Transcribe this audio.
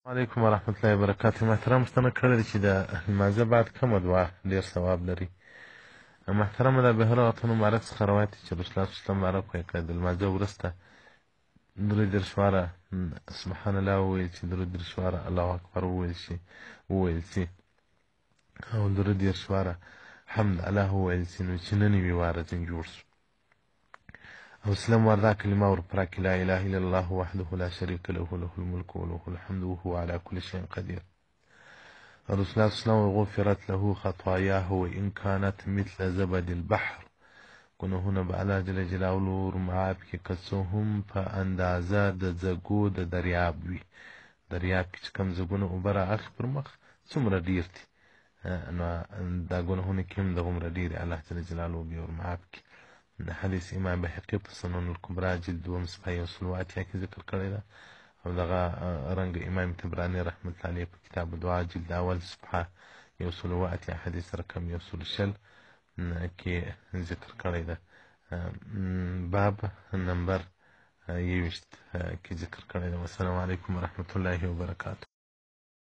عليكم ورحمة الله وبركاته. محترم ستنه کړی چې د لمانځه بعد کومه دعا ډیر ثواب لري. محترم د بهراتو مبارک څخه روایت چې رسول الله صلی الله علیه وسلم مبارک وایي کړه د لمانځه وروسته درې دېرش واره سبحان الله وویل چې درې دېرش واره الله اکبر وویل شي او درې دېرش واره حمد الله وویل شي، نو چې نه نوي واره ځین جوړ شو او اسلام وردا کلمه ورپره کې لا اله الا الله وحده لا شريك له له الملك وله الحمد وهو على كل شيء قدير. رسول الله صلى الله عليه وسلم غفرت له خطاياه وإن كانت مثل زبد البحر. گناهونه به الله جل جلاله ورمعاب کې که څه هم په اندازه د ځګو د دریاب وي. دریاب کې چې کوم ځګونه اوبه رااخلي پر مخ څومره ډېر دي، نو دا ګناهونه کې هم دغومره ډېر دي الله جل جلاله به ورمعاب کړي. حدیث امام بهقي په سنن الکبرى جلد 2 صفحه 180 کې ذکر کړی ده، او دغه رنګ امام طبراني رحمت الله علیه په کتاب دعا جلد اول صفحه 180 حدیث رقم 160 کې ذکر کړی ده. باب نمبر 21 کې ذکر کړی ده. والسلام علیکم ورحمة الله وبرکاته.